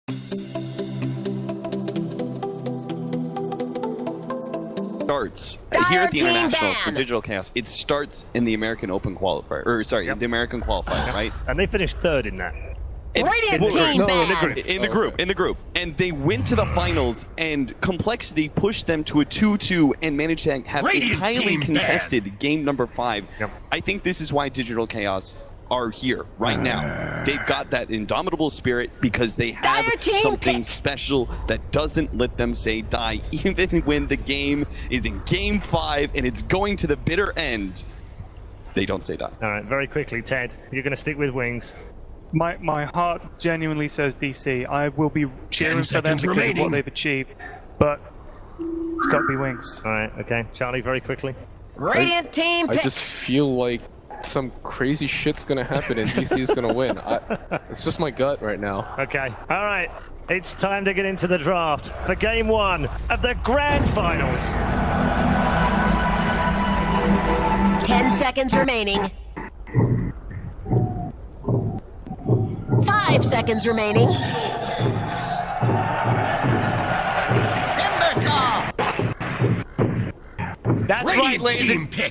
Starts here at the International for Digital Chaos. It starts in the American Open qualifier, or sorry, the American qualifier, right? And they finished third in that. In the group. And they went to the finals, and Complexity pushed them to a 2-2 and managed to have a highly contested game number 5. Yep. I think this is why Digital Chaos are here right now. They've got that indomitable spirit because they have something special that doesn't let them say die, even when the game is in game 5 and it's going to the bitter end. They don't say die. All right, very quickly, Ted, you're going to stick with Wings. My heart genuinely says DC. I will be cheering for them because of what they've achieved, but it's got to be Wings. All right, okay. Charlie, very quickly. Radiant team pick. I just feel like some crazy shit's gonna happen and DC is gonna win. It's just my gut right now. Okay, all right. It's time to get into the draft for game 1 of the grand finals. 10 seconds remaining. 5 seconds remaining.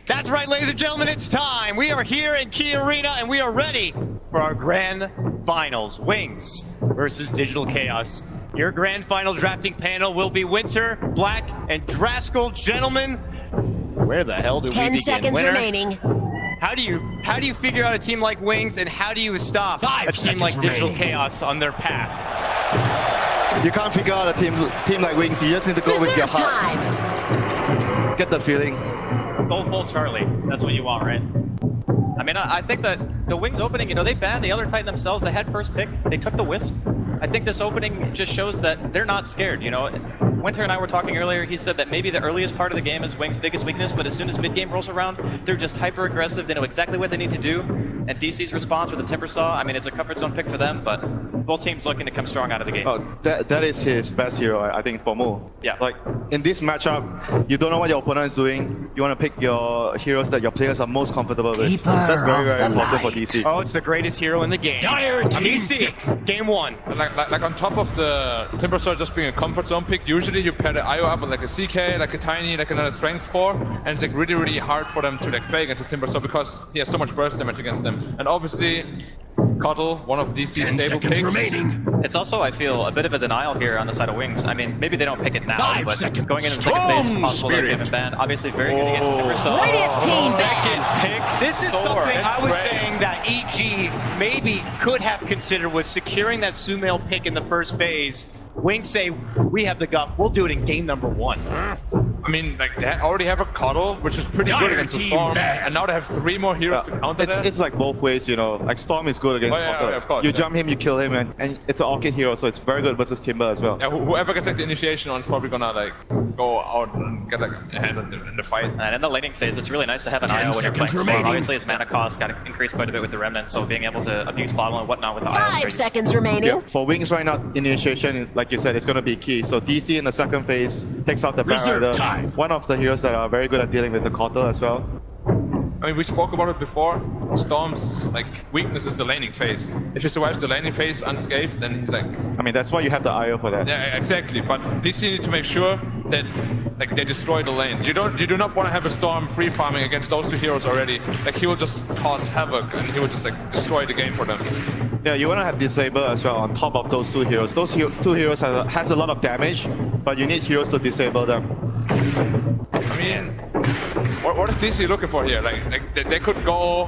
That's right, ladies and gentlemen, it's time. We are here in Key Arena, and we are ready for our grand finals. Wings versus Digital Chaos. Your grand final drafting panel will be Winter, Black, and Draskell. Gentlemen, where the hell do we begin? 10 seconds remaining. How do you figure out a team like Wings, and how do you stop a team like Digital Chaos on their path? You can't figure out a team like Wings. You just need to go with your heart. Get the feeling. Go full Charlie. That's what you want, right? I mean, I think that the Wings opening, they banned the Elder Titan themselves. They had first pick. They took the Wisp. I think this opening just shows that they're not scared, Winter and I were talking earlier. He said that maybe the earliest part of the game is Wings' biggest weakness, but as soon as mid-game rolls around, they're just hyper-aggressive. They know exactly what they need to do. And DC's response with the Timber Saw, I mean, it's a comfort zone pick for them, but both teams looking to come strong out of the game. Oh, that is his best hero, I think, for Mo. Yeah. Like, in this matchup, you don't know what your opponent is doing. You want to pick your heroes that your players are most comfortable with. That's very, very important for DC. Oh, it's the greatest hero in the game. DC, game 1. Like on top of the Timber Saw just being a comfort zone pick, usually you pair the IO up with like a CK, like a Tiny, like another Strength 4, and it's like really, really hard for them to like play against the Timber Saw because he has so much burst damage against them. And obviously, Cuddle, one of DC's stable picks. It's also, I feel, a bit of a denial here on the side of Wings. I mean, maybe they don't pick it now, but going into the second phase, it's possible they'll give him ban. Obviously, very good against the Timber Saw. Second pick. This is something I was saying that EG maybe could have considered was securing that Sumail pick in the first phase. Wings say, we have the gut, we'll do it in game number 1. I mean, like, they already have a Cuddle, which is pretty good against the Storm, and now they have 3 more heroes to counter that. It's like both ways, Like, Storm is good against Cuddle. Of course, you jump him, you kill him, and it's an Orchid hero, so it's very good versus Timber as well. Yeah, whoever gets like the initiation on is probably gonna like go out and get like a hand in the fight. And in the laning phase, it's really nice to have an IO when you're playing Storm. Obviously, his mana cost got increased quite a bit with the Remnant, so being able to abuse bottom and whatnot with the IO. 5 seconds remaining. Yeah, for Wings right now, initiation, like you said, it's going to be key. So DC in the second phase takes out the Baron, one of the heroes that are very good at dealing with the Cotter as well. I mean, we spoke about it before. Storm's like weakness is the laning phase. If he survives the laning phase unscathed, then he's like. I mean, that's why you have the IO for that. Yeah, exactly. But DC need to make sure that like they destroy the lanes. You do not want to have a Storm free farming against those 2 heroes already. Like he will just cause havoc and he will just like destroy the game for them. Yeah, you want to have Disable as well on top of those 2 heroes. Those 2 heroes has a lot of damage, but you need heroes to disable them. I mean, what is DC looking for here? Like they could go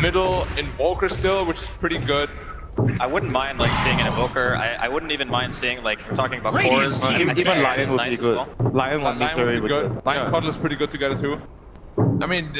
middle Invoker still, which is pretty good. I wouldn't mind like seeing an Invoker. I wouldn't even mind seeing like we're talking about cores. Even Lion would be good. Lion would be good. Lion Cuddle is pretty good together too. I mean,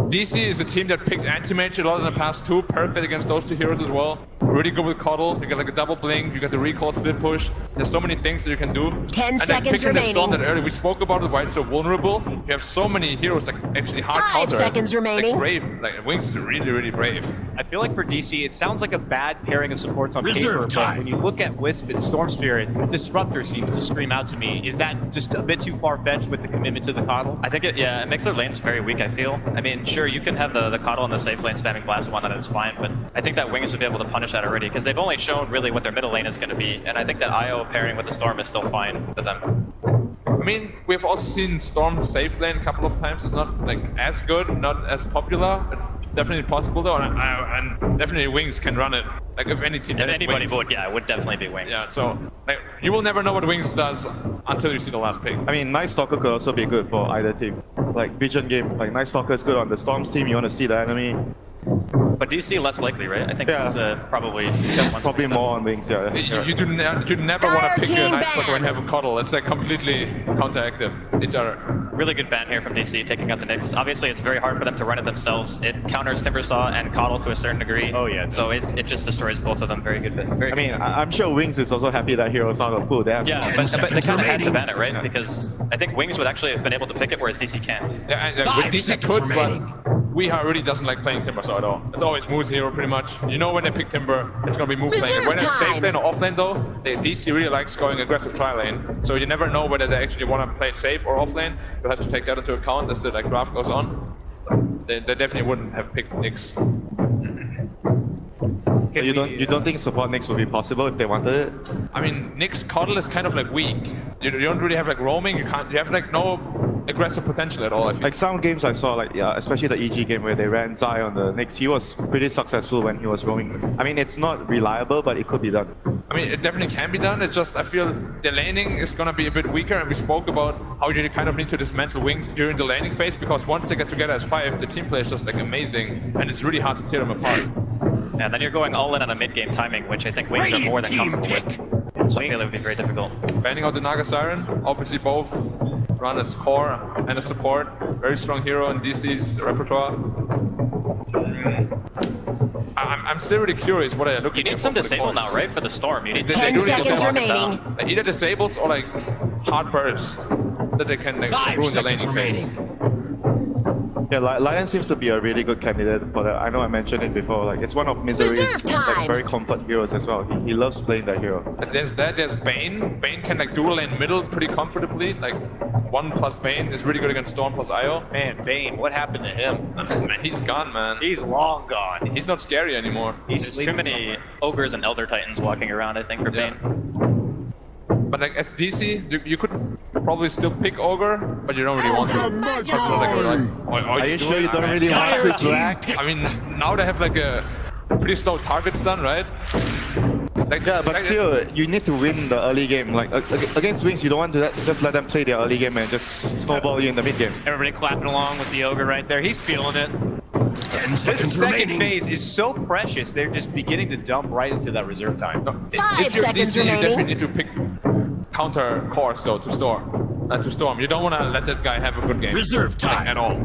DC is a team that picked Anti-Mage a lot in the past too, perfect against those 2 heroes as well. Really good with Cuddle, you get like a double blink, you get the recall split push. There's so many things that you can do. 10 seconds remaining. That early. We spoke about it, why it's so vulnerable. You have so many heroes that actually hard 5 counter. seconds remaining. Like brave, like Wings is really, really brave. I feel like for DC, it sounds like a bad pairing of supports on paper, but when you look at Wisp and Storm Spirit, Disruptor seems to scream out to me. Is that just a bit too far-fetched with the commitment to the Coddle? I think it makes their lanes very weak, I feel. I mean, sure, you can have the Coddle and the safe lane spamming Blast One, and it's fine, but I think that Wings would be able to punish that already, because they've only shown really what their middle lane is going to be, and I think that IO pairing with the Storm is still fine for them. I mean, we've also seen Storm safe lane a couple of times. It's not like as good, not as popular, but definitely possible though, and definitely Wings can run it. Like if any team, If anybody Wings. would, yeah, it would definitely be Wings. Yeah, so like, you will never know what Wings does until you see the last pick. I mean, Night Stalker could also be good for either team. Like Vision game, like Night Stalker is good on the Storm's team. You want to see the enemy. But DC less likely, right? I think Yeah. Wings probably Probably more on Wings, yeah. You do never want to pick a Night Stalker when you have a Coddle. It's like completely counteractive each other. Really good ban here from DC, taking out the Nyx. Obviously, it's very hard for them to run it themselves. It counters Timbersaw and Coddle to a certain degree. Oh, yeah. So it just destroys both of them. Very good. Very I mean, good. I'm sure Wings is also happy that Hero's not on pool. They have Yeah, but they kind of have to ban it, right? Because I think Wings would actually have been able to pick it, whereas DC can't. Yeah, and with DC could, but Weeha really doesn't like playing Timbersaw at all. It's always Moose Hero pretty much. You know when they pick Timber, it's gonna be Moose lane. Reserve When it's safe time. lane or off lane though, DC really likes going aggressive tri lane. So you never know whether they actually want to play it safe or off lane. You'll have to take that into account as the like, draft goes on. They definitely wouldn't have picked Nyx. So you don't think support Nyx would be possible if they wanted it? I mean, Nyx Coddle is kind of like weak. You don't really have like roaming. You have like no aggressive potential at all. I feel. Like some games I saw, like yeah, especially the EG game where they ran Zai on the Nyx, he was pretty successful when he was roaming. I mean, it's not reliable, but it could be done. I mean, it definitely can be done. It's just I feel the laning is gonna be a bit weaker, and we spoke about how you kind of need to dismantle Wings during the laning phase because once they get together as 5, the team play is just like amazing, and it's really hard to tear them apart. And then you're going all in on a mid-game timing, which I think Wings are more than comfortable with. So I feel it would be very difficult. Banning out the Naga Siren, obviously both run as core and as support. Very strong hero in DC's repertoire. I'm still really curious what I look. You need some disable now, right? For the Storm, you need 10 seconds remaining. Like, either disables or like hard bursts that they can like, 5 ruin the seconds laning phase. remaining. Yeah, Lion seems to be a really good candidate for that. I know I mentioned it before. Like it's one of Misery's Reserve time. like very comfort heroes as well. He loves playing that hero. And there's Bane. Bane can like dual lane middle pretty comfortably. Like 1 plus Bane is really good against Storm plus IO. Man, Bane, what happened to him? Man, he's gone, man. He's long gone. He's not scary anymore. There's too many Ogres and Elder Titans walking around, I think, for Yeah. Bane. But like as DC, you could probably still pick Ogre, but you don't really want to. Are you sure you don't really want to Black? I mean, now they have like a pretty slow target stun, right? Like, Yeah, but still, you need to win the early game. Like against Wings, you don't want to just let them play their early game and just snowball you in the mid game. Everybody clapping along with the Ogre right there. He's feeling it. 10 This seconds second remaining. phase is so precious. They're just beginning to dump right into that reserve time. Five if you're seconds DC, you remaining. definitely need to pick counter cores though to Storm. You don't want to let that guy have a good game. Reserve time. At all.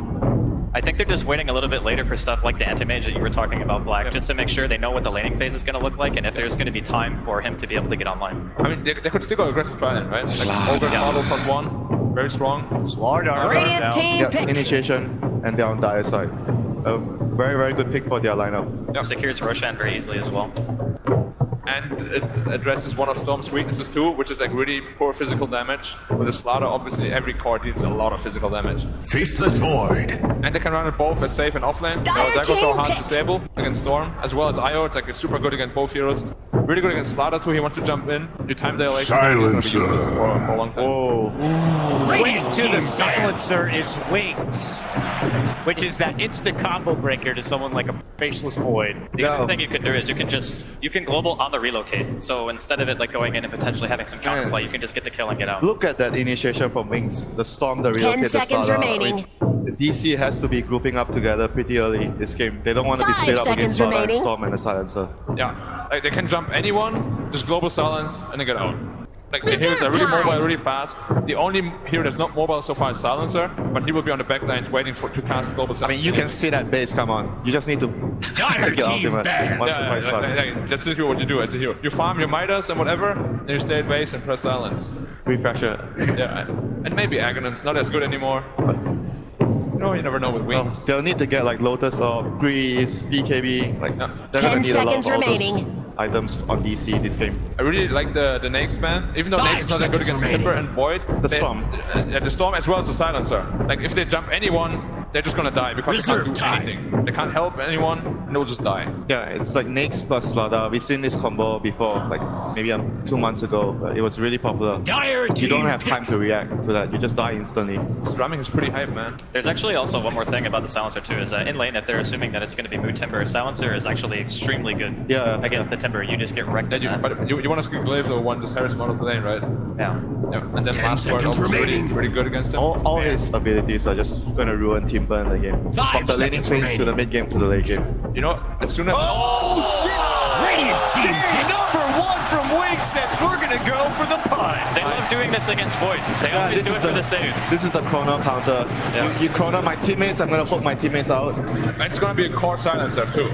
I think they're just waiting a little bit later for stuff like the anti-mage that you were talking about, Black, just to make sure they know what the laning phase is going to look like and if there's going to be time for him to be able to get online. I mean, they could still go aggressive try right? Like Ogre Coddle plus 1, very strong. Slardar Radiant down. team Yeah, pick. initiation and they're on dire side. A very, very good pick for their lineup. Yeah. Secures Roshan very easily as well. And it addresses one of Storm's weaknesses too, which is like really poor physical damage. With the Slaughter, obviously every core deals a lot of physical damage. Faceless Void. And they can run it both as safe and offlane. Dire That goes so team hard pick. disable against Storm, as well as IO. It's like it's super good against both heroes. Really good against Slaughter too. He wants to jump in. You time the elation. He's gonna be useless for a long time. Oh, Wait to the silencer is Wings, which is that instant combo breaker to someone like a Faceless Void. The other thing you can do is you can global on the relocate. So instead of it like going in and potentially having some counterplay, you can just get the kill and get out. look at that initiation from Wings. The Storm, the relocate, 10 the seconds Starter. remaining. The DC has to be grouping up together pretty early this game. They don't want to be 5 split up against seconds Starter and remaining. Storm and the Silencer. Yeah, like they can jump anyone, just global silence, and they get out. Like the Reserve heroes are really time. mobile, really fast. The only hero that's not mobile so far is Silencer, but he will be on the back lines waiting to cast global I silence. mean, you can see that base come on. You just need to Dire take your team ultimate ban. once the price starts. That's literally what you do as a hero. You farm your Midas and whatever, then you stay at base and press silence. Refresher. Yeah, and maybe Aghanim's not as good anymore, but you never know with Wings. They'll need to get like Lotus or Greaves, BKB. Like, Yeah. they're gonna 10 need a lot seconds of all those remaining. items on DC this game. I really like the Nyx ban, even though 5 Nyx is not that good seconds against remaining. Timber and Void. The Storm. Yeah, the Storm as well as the Silencer. Like if they jump anyone, they're just gonna die because they can't do anything. They can't help anyone, and they'll just die. Yeah, it's like Nyx plus Slaughter. We've seen this combo before, like maybe 2 months ago, but it was really popular. You don't have time to react to that, you just die instantly. This drumming is pretty hype, man. There's actually also one more thing about the Silencer too, is that in lane, if they're assuming that it's going to be Mood Timber, Silencer is actually extremely good against the Timber. You just get wrecked. But you want to skip Glaive or one just Harris model of the lane, right? Yeah. And then last word obviously pretty good against him. All his abilities are just gonna ruin Timber in the game. From the laning phase to the mid game to the late game. You know, as soon as... Oh, shit! Radiant team pick. Number 1 from Wing says we're gonna go for the punt. They love doing this against Void. They always do it for the save. This is the chrono counter. You chrono my teammates, I'm gonna hold my teammates out. And it's gonna be a core silencer too.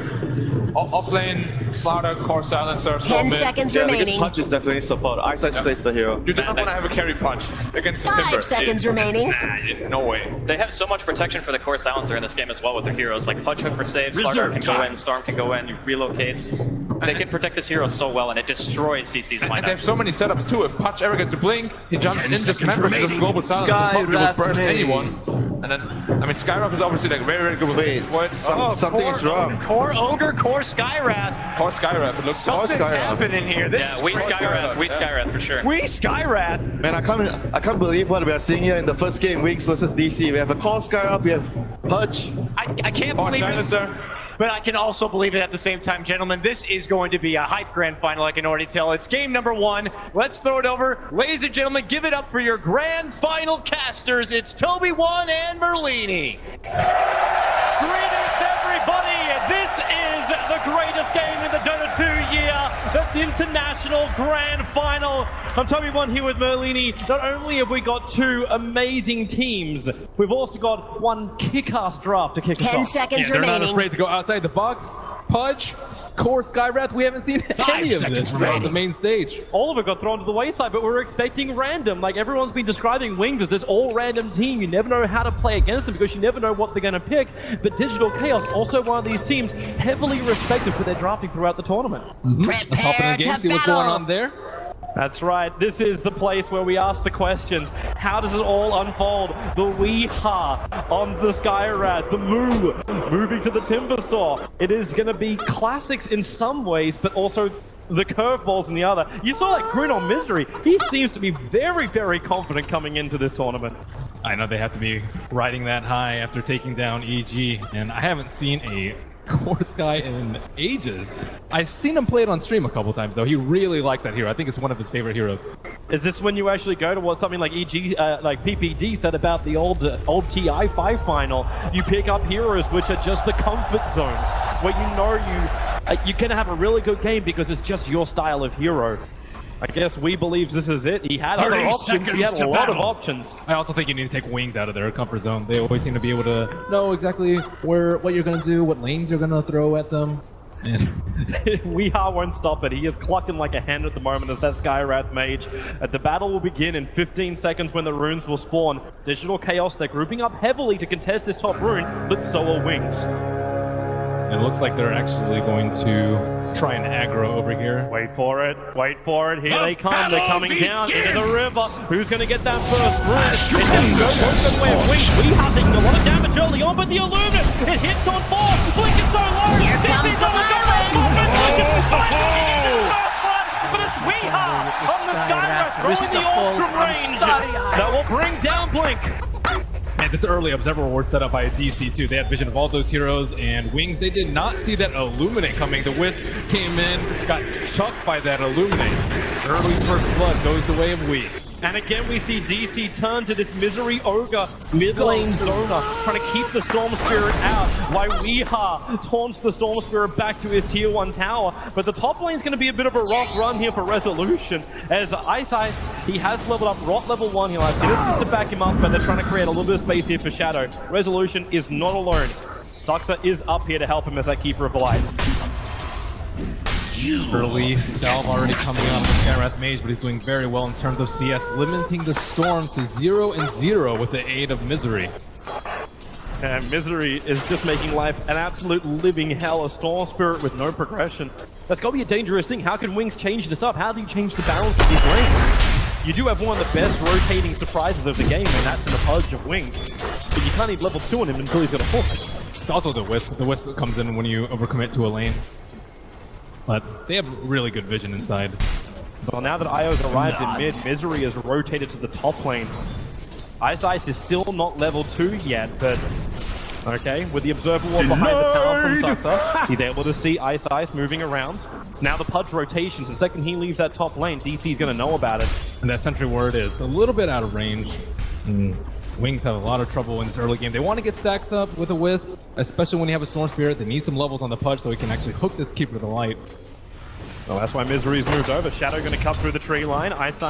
Off lane, Slaughter, core silencer, 10 seconds remaining. Because Punch is definitely support. Eyesight plays the hero. You do not want to have a carry punch against the Timber. 5 seconds remaining. Nah, no way. They have so much protection for the core Silencer in this game as well with their heroes. Like Punch Hook for saves, Slaughter can go in, Storm can go in, relocates. They can protect this hero so well, and it destroys DC's lineup. And they have so many setups too. If Punch ever gets to blink, he jumps in, dismembers this global silence, and probably will burst anyone. And then, I mean, Skyrath is obviously like very good with something is wrong. Core Ogre, core Skyrath. Core Skyrath, it looks something's happening here. This is we Skyrath for sure. We Skyrath. Man, I can't believe what we are seeing here in the first game, Wings versus DC. We have a core Skyrath, we have Pudge. I can't believe it. But I can also believe it at the same time, gentlemen. This is going to be a hype grand final, I can already tell. It's game number 1. Let's throw it over. Ladies and gentlemen, give it up for your grand final casters. It's Toby One and Merlini. Greetings, everybody. This is the greatest game in the Dota 2 year, the International Grand Final. I'm Toby One here with Merlini. Not only have we got 2 amazing teams, we've also got one kick-ass draft to kick us off. 10 seconds remaining. They're not afraid to go outside the box. Pudge, core Skyrath, we haven't seen any of this on the main stage. All of it got thrown to the wayside, but we're expecting random. Like everyone's been describing Wings as this all-random team. You never know how to play against them because you never know what they're going to pick. But Digital Chaos, also one of these teams, heavily respected for their drafting throughout the tournament. Let's hop in the game, see what's going on there. That's right. This is the place where we ask the questions. How does it all unfold? The Weeha on the Skyrath, the Moo moving to the Timbersaw. It is going to be classics in some ways, but also the curveballs in the other. You saw that Green on Misery. He seems to be very, very confident coming into this tournament. I know they have to be riding that high after taking down EG, and I haven't seen a core Sky in ages. I've seen him play it on stream a couple times though. He really likes that hero. I think it's one of his favorite heroes. Is this when you actually go to what something like EG, like PPD said about the old TI5 final? You pick up heroes which are just the comfort zones, where you know you can have a really good game because it's just your style of hero. I guess we believes this is it. He had other options. He had a lot of options. I also think you need to take Wings out of their comfort zone. They always seem to be able to know exactly what you're going to do, what lanes you're going to throw at them. And Weeha won't stop it. He is clucking like a hen at the moment as that Skyrath mage. The battle will begin in 15 seconds when the runes will spawn. Digital Chaos, they're grouping up heavily to contest this top rune, but so are Wings. It looks like they're actually going to try and aggro over here. Wait for it. Wait for it. Here they come. They're coming down into the river. Who's going to get that first rune? It doesn't go both the way of Wings. Weeha taking a lot of damage early on, but the Illuminate, it hits on 4. Blink is so low. Here comes the violence. But it's Weeha on the Skyrath throwing the ult from range. That will bring down Blink. And this early observer war set up by DC too. They had vision of all those heroes, and Wings, they did not see that Illuminate coming. The Wisp came in, got chucked by that Illuminate. Early first blood goes the way of Wee. And again, we see DC turn to this Misery Ogre mid lane zoner, trying to keep the Storm Spirit out, while Weeha taunts the Storm Spirit back to his tier 1 tower. But the top lane's going to be a bit of a rough run here for Resolution, as Ice, he has leveled up Rot level 1. He'll have citizens to back him up, but they're trying to create a little bit of space here for Shadow. Resolution is not alone. Doxa is up here to help him as that Keeper of the Light. Early salve already coming out of the Skyrath Mage, but he's doing very well in terms of CS, limiting the Storm to 0 and 0 with the aid of Misery. And Misery is just making life an absolute living hell. A Storm Spirit with no progression. That's got to be a dangerous thing. How can Wings change this up? How do you change the balance of these lanes? You do have one of the best rotating surprises of the game, and that's in the Pudge of Wings. but you can't even level 2 on him until he's got a hook. It's also the Wisp. The Wisp comes in when you overcommit to a lane. But they have really good vision inside. Well, now that Io's arrived in mid, Misery has rotated to the top lane. Ice is still not level 2 yet, but okay, with the Observer Ward behind the tower from Suxa, he's able to see Ice moving around. Now the Pudge rotations, the second he leaves that top lane, DC's going to know about it. And that Sentry Ward is a little bit out of range. Wings have a lot of trouble in this early game. They want to get stacks up with a Wisp, especially when you have a Storm Spirit. They need some levels on the Pudge so he can actually hook this Keeper of the Light. Well, that's why Misery's moved over. Shadow going to cut through the tree line. Ice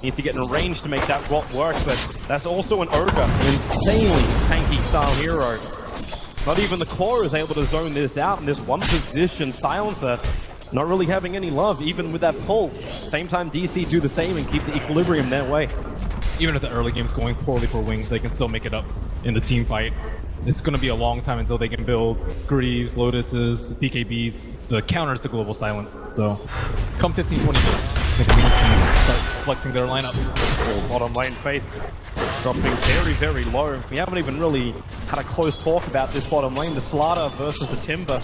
needs to get in range to make that rot work, but that's also an Ogre, an insanely tanky style hero. Not even the core is able to zone this out, and this one position silencer not really having any love, even with that pull. Same time, DC do the same and keep the equilibrium their way. Even if the early game's going poorly for Wings, they can still make it up in the team fight. It's going to be a long time until they can build Greaves, Lotuses, PKBs, the counters to Global Silence. So, come 15-20 minutes, I think Wings can start flexing their lineup. Bottom lane Faith dropping very, very low. We haven't even really had a close talk about this bottom lane. The Slaughter versus the Timber.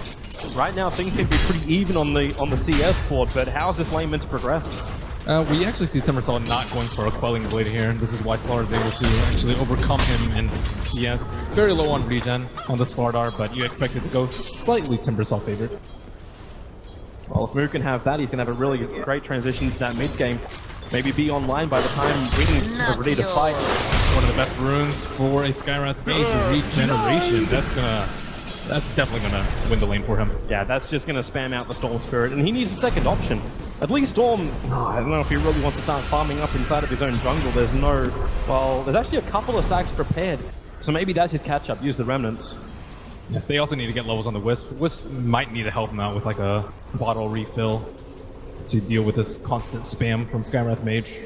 Right now, things seem to be pretty even on the CS board, but how's this lane meant to progress? We actually see Timbersaw not going for a Quelling Blade here. This is why Slardar is able to actually overcome him in CS. It's very low on regen on the Slardar, but you expect it to go slightly Timbersaw favored. Well, if Moo can have that, he's going to have a really great transition to that mid game. Maybe be online by the time Wings are ready to fight. One of the best runes for a Skywrath mage is Regeneration. That's definitely gonna win the lane for him. Yeah, that's just gonna spam out the Storm Spirit, and he needs a second option. At least Storm, I don't know if he really wants to start farming up inside of his own jungle. There's actually a couple of stacks prepared, so maybe that's his catch-up, use the Remnants. Yeah, they also need to get levels on the Wisp. Wisp might need to help him out with like a bottle refill to deal with this constant spam from Skywrath Mage.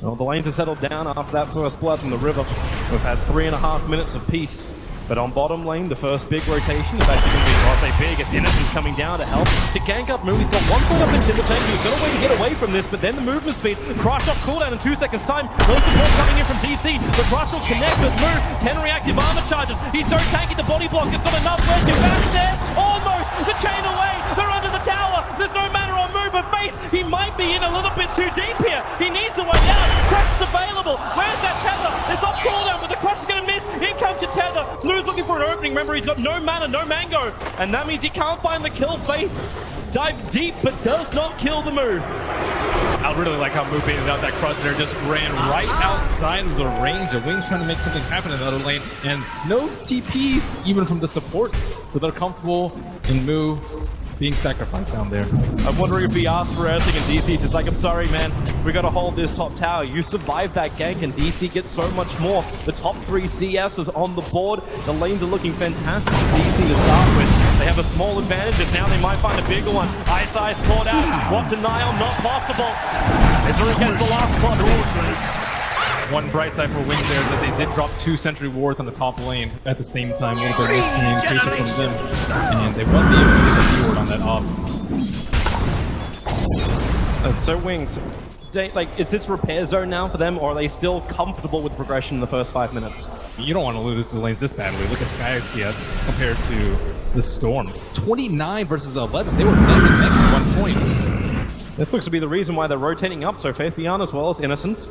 Well, the lanes have settled down after that first blood from the river. We've had 3.5 minutes of peace. But on bottom lane, the first big rotation is actually going to be, well, I say big, it's Innocence coming down to help. To gank up Moo, he's got one foot up in Timber Tank, he's got a way to get away from this, but then the movement speed, Crush off cooldown in 2 seconds time, no support coming in from DC, but Crush will connect with Moo, 10 reactive armor charges, he's so tanky, the body block has got enough wedge, and back there, almost, the chain away, they're under the tower, there's no mana on Moo, but Faith, he might be in a little bit too deep here, he needs a way out, Crush is available, where's that tether, it's off cooldown, but the Crush is going to miss, in comes your tether, Moo's looking for an opening, remember he's got no mana, no mango, and that means he can't find the kill. Faith dives deep, but does not kill the Moo. I really like how Moo baited out that Crush there, just ran right outside of the range of Wings trying to make something happen in the other lane, and no TPs even from the supports, so they're comfortable in Moo being sacrificed down there. I'm wondering if he asked for anything and DC says like, I'm sorry man, we gotta hold this top tower. You survived that gank and DC gets so much more. The top 3 CS is on the board. The lanes are looking fantastic for DC to start with. They have a small advantage and now they might find a bigger one. Ice caught out. What denial? Not possible. Misery gets the last spot. One bright side for Wings there is that they did drop 2 Sentry Wards on the top lane at the same time. A little bit of miscommunication from them. And they won't be able to get the ward on that ops. So Wings, is this repair zone now for them, or are they still comfortable with progression in the first 5 minutes? You don't want to lose the lanes this badly. Look at Sky CS compared to the Storms. 29 versus 11. They were neck and neck at one point. This looks to be the reason why they're rotating up, so Faith Beyond as well as Innocence.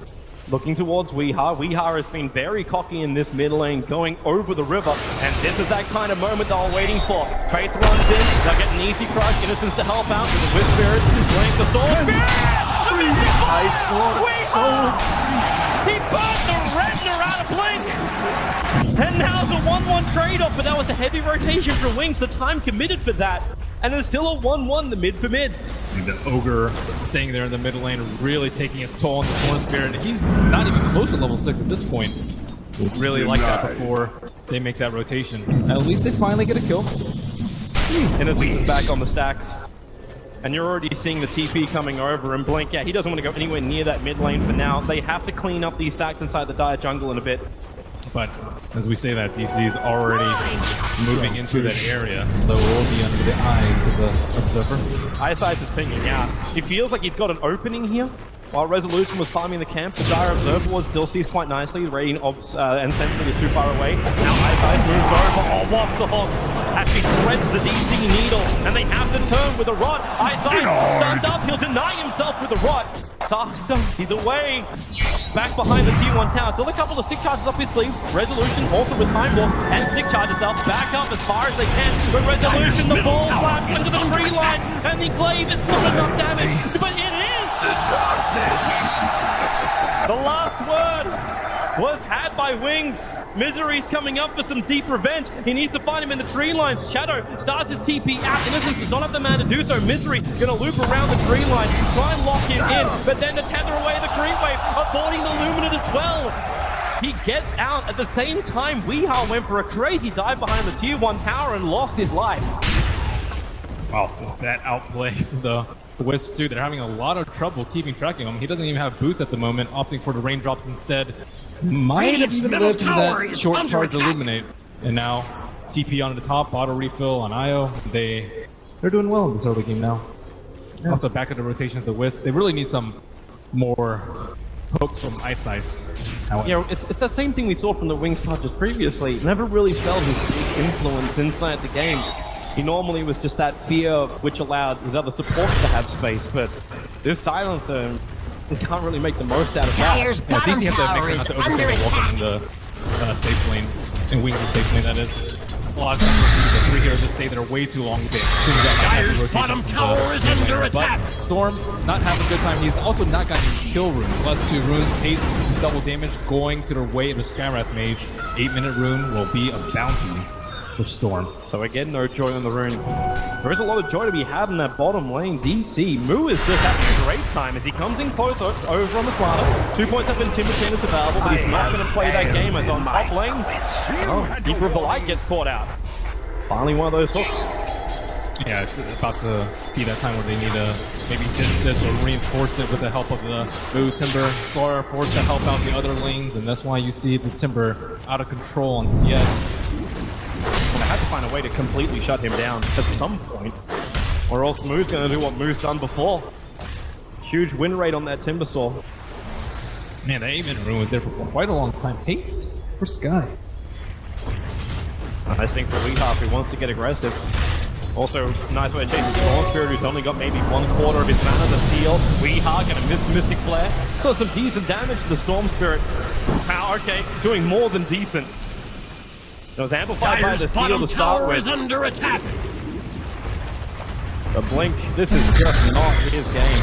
Looking towards Weeha. Weeha has been very cocky in this mid lane, going over the river, and this is that kind of moment they were waiting for. Faith runs in, they'll get an easy crush, Innocence to help out with the Wisp Spirit, playing the Storm. I saw it so. He burned the Retina out of Blink! And now it's a 1-1 trade-off, but that was a heavy rotation for Wings, the time committed for that. And it's still a 1-1, the mid for mid. And the Ogre staying there in the mid lane, really taking its toll on the Storm Spirit. He's not even close to level 6 at this point. Would really like that before they make that rotation. At least they finally get a kill. Innocence is back on the stacks. And you're already seeing the TP coming over, and Blink, yeah, he doesn't want to go anywhere near that mid lane for now. They have to clean up these stacks inside the Dire jungle in a bit. But as we say that, DC is already moving into that area, so we'll be under the eyes of the observer. Ice is pinging, yeah. He feels like he's got an opening here, While Resolution was farming the camp, the Dire Observer Ward still sees quite nicely. Raiding Obs and Sentry is too far away. Now Ice moves over. Oh, what's the Hawk? Actually threads the DC needle, and they have to turn with a rod. Ice stunned up. He'll deny himself with the rod. Saxa, he's away. Back behind the T1 tower. Still a couple of stick charges up his sleeve. Resolution also with Time Warp and stick charges up. Back up as far as they can. But Resolution, the ball slaps into the tree line, and the glaive is not enough damage. But it is the darkness. The last word was had by Wings. Misery's coming up for some deep revenge. He needs to find him in the tree lines. Shadow starts his TP out. Innocence does not have the man to do so. Misery gonna loop around the tree line, try and lock him in, but then to tether away the creep wave, avoiding the Luminate as well. He gets out at the same time. Weehaw went for a crazy dive behind the tier 1 tower and lost his life. Wow, that outplay the Wisps too. They're having a lot of trouble keeping track of him. He doesn't even have boots at the moment, opting for the raindrops instead. Might have even lived through that short charge Illuminate. And now TP on the top, auto refill on IO. They're doing well in this early game now. Yeah. Off the back of the rotation of the Wisp, they really need some more hooks from Ice. Yeah, it's that same thing we saw from the Wings charges previously. Never really felt his big influence inside the game. He normally was just that fear which allowed his other supports to have space, but this silencer, he can't really make the most out of that. Dire's bottom tower is under attack. In the safe lane, in Wings' safe lane, that is. A lot of times the 3 heroes just stay there way too long. Dire's bottom tower is under attack. But Storm not having a good time. He's also not gotten his kill runes. Plus 2 runes, haste, double damage going to the way of the Skywrath Mage. 8-minute rune will be a bounty for Storm. So again, no joy on the rune. There is a lot of joy to be had in that bottom lane. DC, Moo is just having a great time as he comes in close over on the slider. 2 points have been Timberchainers available, but he's not going to play that game as on top lane. Keeper of the Light gets caught out. Finally one of those hooks. Yeah, it's about to be that time where they need to maybe ditch this or reinforce it with the help of the Moo Timber Flora Force to help out the other lanes, and that's why you see the Timber out of control on CS. And I have to find a way to completely shut him down at some point, or else Moo's going to do what Moo's done before. Huge win rate on that Timbersaw. Man, that 8-minute rune was there for quite a long time. Haste for Sky. Nice thing for Weehaw who wants to get aggressive. Also, nice way to chase the Storm Spirit who's only got maybe 1/4 of his mana to steal. Weehaw gonna miss Mystic Flare. So some decent damage to the Storm Spirit. Wow, okay, doing more than decent. It was amplified by the steal to start with. Is under attack. The Blink, this is just not his game.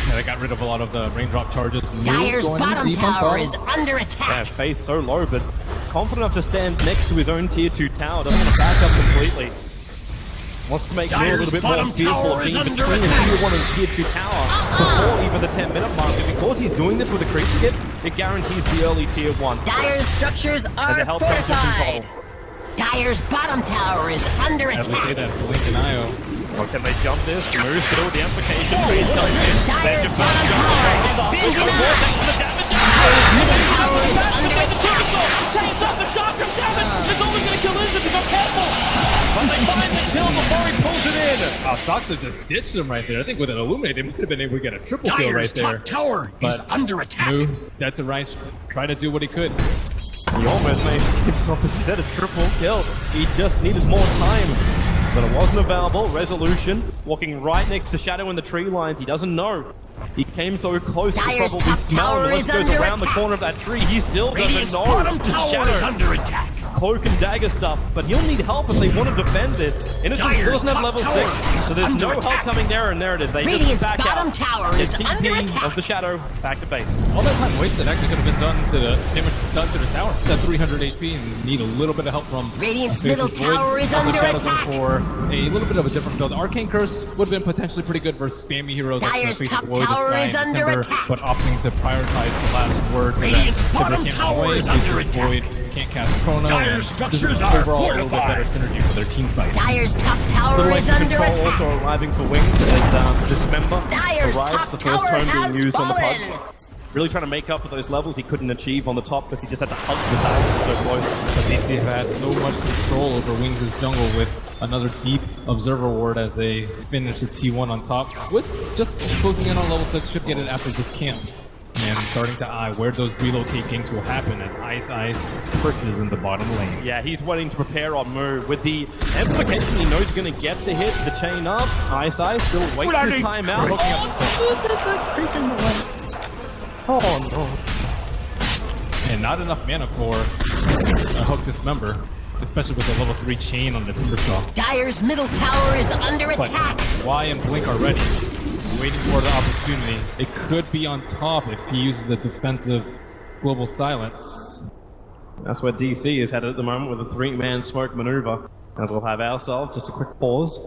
Yeah, they got rid of a lot of the raindrop charges. Dire's bottom tower is under attack. Yeah, Faith so low, but confident enough to stand next to his own tier 2 tower. Doesn't want to back up completely. Wants to make Moo a little bit more fearful of being between the tier 1 and tier 2 tower before even the 10-minute mark. And because he's doing this with a creep skip, it guarantees the early tier 1. Dire's structures are fortified. Dire's bottom tower is under attack. As we say that, Blink and IO. Well, can they jump this? Moo's still with the implication. He's done this. Dire's bottom tower has been denied. Dire's middle tower is under attack. Takes off the shot from Devin. It's only going to kill Izzy if he's not careful. But they find the kill before he pulls it in. Saxa just ditched him right there. I think with an Illuminate, they could have been able to get a triple kill right there. Dire's top tower is under attack. Moo, that's a Rice, trying to do what he could. He almost made himself instead a triple kill. He just needed more time. But it wasn't available. Resolution, walking right next to Shadow in the tree lines. He doesn't know. He came so close to probably smell him. Once goes around the corner of that tree, he still doesn't know. Bottom tower is under attack. Cloak and dagger stuff, but he'll need help if they want to defend this. Innocent still doesn't have level 6, so there's no help coming there, and there it is. They just back out. Tower is under attack. Of the Shadow, back to base. All that time wasted actually could have been done to the damage done to the tower. It's at 300 HP and need a little bit of help from Radiant's middle tower is under attack. For a little bit of a different build. Arcane Curse would have been potentially pretty good versus spammy heroes. Dire's top tower is under attack. But opting to prioritize the last word. Radiant's bottom tower is under attack. Can't cast Chrono. Dire's structures are overall a little bit better synergy for their team fight. Dire's top tower is under attack. Also arriving for Wings as Dismember Dire's arrives, top the first tower turn being has used on the fallen. pod. really trying to make up for those levels he couldn't achieve on the top because he just had to hug the tower so close. But DC have had so much control over Wings' jungle with another deep observer ward as they finish the T1 on top. Wisp just closing in on level 6 should get it after this camp. And starting to eye where those relocate ganks will happen as Ice pushes in the bottom lane. Yeah, he's waiting to prepare on move. With the amplification, he knows he's going to get the hit, the chain up. Ice still waits his time out. Looking up the Oh no. And not enough mana for a hook dismember, especially with the level 3 chain on the Timbersaw. Dire's middle tower is under But attack. Y and Blink are ready, waiting for the opportunity. It could be on top if he uses the defensive global silence. That's where DC is headed at the moment with a 3-man smoke maneuver. As we'll have ourselves just a quick pause.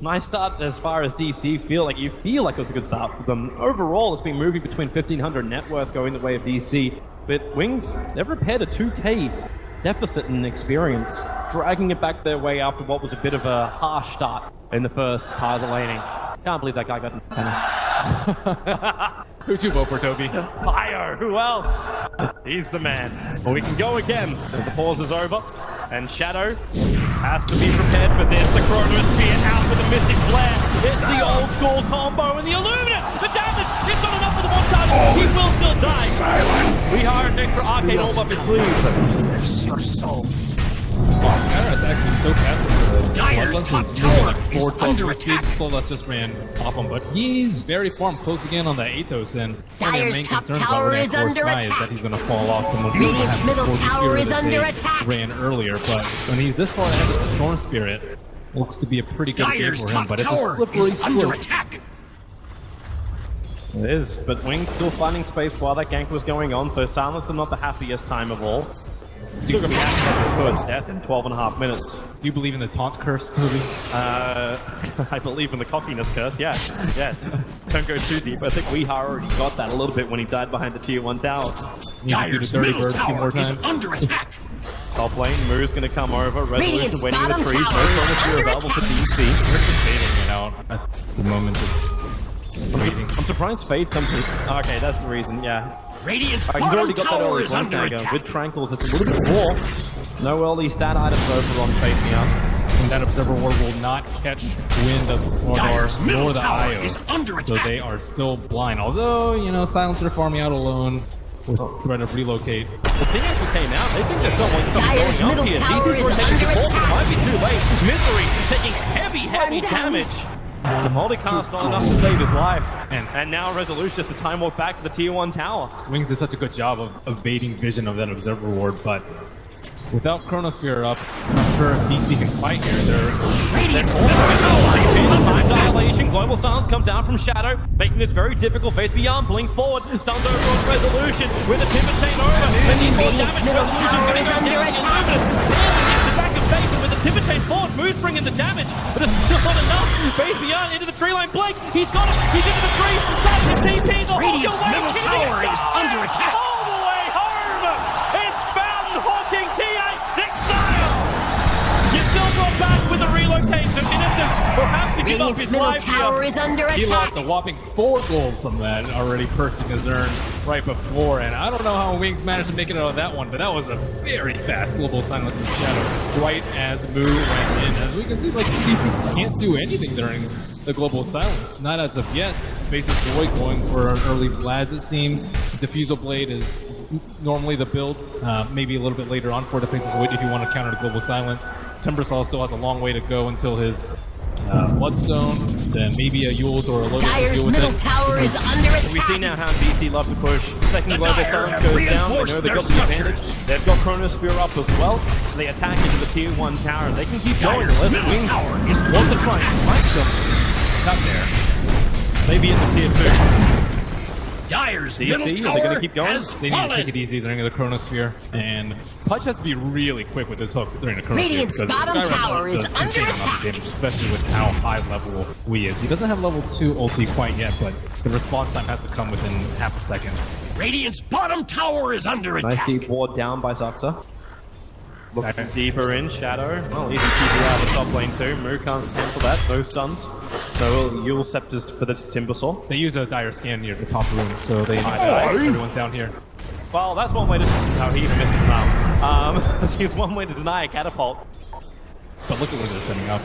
Nice start as far as DC feel like it was a good start for them. Overall, it's been moving between 1,500 net worth going the way of DC. But Wings, they've repaired a 2k deficit in experience, dragging it back their way after what was a bit of a harsh start in the first part of the laning. Can't believe that guy got Who'd you vote for, Toby? Fire! Who else? He's the man. Well, we can go again. The pause is over. And Shadow has to be prepared for this. The Chronosphere out with a Mystic Flare. It's the old school combo and the Illuminate. The damage! It's not enough for the one target. He will still die. Silence. We hired an extra Arcane Orb up his sleeve. Your soul. That's actually so bad. Dire's top tower is under attack. So let's just ran off him, but he's very farm closing in on the Atos, and Dire's main top concern tower about is under is attack. that he's going to fall off. Some of Radiant's middle tower is under attack. Ran earlier, but when he's this far ahead of the Storm Spirit, looks to be a pretty good game Dire's for him. top But it's a tower slippery is under slope. attack. It is, but Wings still finding space while that gank was going on, so Silence is not the happiest time of all. Still gonna be acting towards death in 12.5 minutes. Do you believe in the taunt curse, Toby? I believe in the cockiness curse, yeah. Don't go too deep. I think Weeha already got that a little bit when he died behind the tier 1 tower. Dire's middle tower is under attack. Top lane, Moo's gonna come over, Resolution Radiant's waiting in the bottom trees, no tower is Chronosphere under available for attack. DC. We're just fading it out at the moment, just waiting. I'm surprised Faith comes in. Okay, that's the reason, yeah. Radiant's He's bottom already got that tower early is one under tagger. attack. With Tranquils, it's a little bit more. No early stat items over on Faith now. And that Observer Ward will not catch wind of the Dire's Slardar middle nor the tower IO. is under So attack. they are still blind. Although, Silencer farming out alone with threat of relocate. The thing is, who came out, they think there's something Dire's going middle up here. tower DC's is taking under the ball, attack. it might be too late. Misery taking heavy One down. damage. The multicast not enough to save his life. And now Resolution just a time walk back to the tier 1 tower. Wings did such a good job of evading vision of that Observer Ward, but without Chronosphere up, I'm not sure if DC can fight here. Radiant's middle tower is under Time attack. dilation, Global Silence comes down from Shadow, making this very difficult. Faith Beyond, blink forward, stuns over on Resolution with a Timber Chain over. And he's more Radiant's damage. middle Resolution tower gonna is go under down. attack. Illuminate the back of Faith, and with the Timber Chain forward, Moose bringing the damage, but it's still not enough. Faith Beyond into the tree line, blink, he's got it, he's into the tree, starts the TP, the Radiant's Hawk away, middle King tower is under attack. all the way home. It's Fountain Hawking TI6 style. You still got back with the relocation. Innocent will have to give up Radiant's his middle life tower here. is under He attack. lost a whopping 4 gold from that, already purchasing his earn right before. And I don't know how Wings managed to make it out of that one, but that was a very fast global silence in Shadow. Right as Moo went in. As we can see, DC can't do anything during the global silence. Not as of yet. Faces Void going for an early Vlads, it seems. Diffusal Blade is normally the build. Maybe a little bit later on for the Faces Void if you want to counter the global silence. Timbersaw still has a long way to go until his Bloodstone, then maybe a Yules or a Lotus to Dire's deal with middle it. tower is under We see attack. now how DC love to push. Second The global Dire silence have goes down. They know reinforced they've their got the advantage. structures. They've got Chronosphere up as well. So they attack into the tier 1 tower. They can keep going Dire's unless middle Wings tower is want to under try and attack. fight them. Cut there. Maybe in the tier 2. Dire's DC, middle are they tower going to keep going? has They need to take fallen. it easy during the Chronosphere, and Pudge has to be really quick with his hook during the Chronosphere. Radiant's because bottom Skyrim tower is does under insane amount of attack. damage, especially with how high level Wii is. He doesn't have level 2 ulti quite yet, but the response time has to come within half a second. Radiant's bottom tower is under Nice attack. deep ward down by Zuxa. Looking deeper in, Shadow. Well, he's in TP out of the top lane too. Moo can't cancel that. No stuns. So Yule Scepters for this Timbersaw. They use a dire scan near the top room, so they everyone's down here. Well, that's one way to... Oh, he even missed it now. It's one way to deny a catapult. But look at what they're setting up.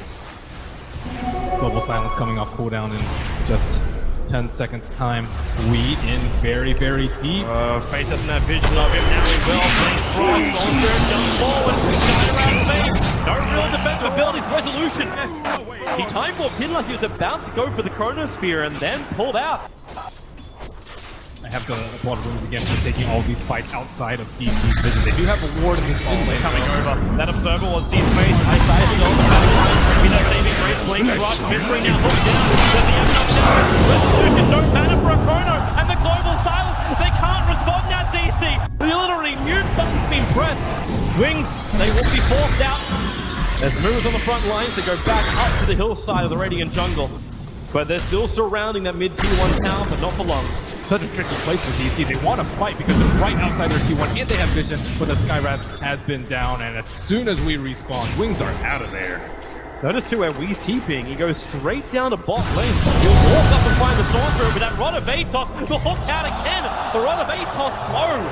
Global Silence coming off cooldown in just 10 seconds time. We in very, very deep. Faith doesn't have vision of him. Now he will. Blink strong. Soldier jumps forward. Skyround Faith. No real defensive abilities. Resolution. He time warped in like he was about to go for the Chronosphere and then pulled out. I have to applaud Wings again for taking all these fights outside of DC's vision. They do have a ward in this ball lane. Coming over. That observer was deep space. I size it over. He's not saving great. Blink rush. Misery now hooked down. Does he have enough damage? Resolution. No mana for a chrono. And the global silence. They can't respond now, DC. The literally mute button's been pressed. Wings, they will be forced out. There's moves on the front lines to go back up to the hillside of the Radiant jungle. But they're still surrounding that mid-tier 1 town, but not for long. Such a tricky place for DC. They want to fight because they're right outside their T1 and they have vision, but the Skywrath has been down, and as soon as we respawn, Wings are out of there. Notice too where Wee's TPing, he goes straight down to bot lane. He'll walk up and find the Storm Spirit with that Rod of Atos. The hook out again. The Rod of Atos slow.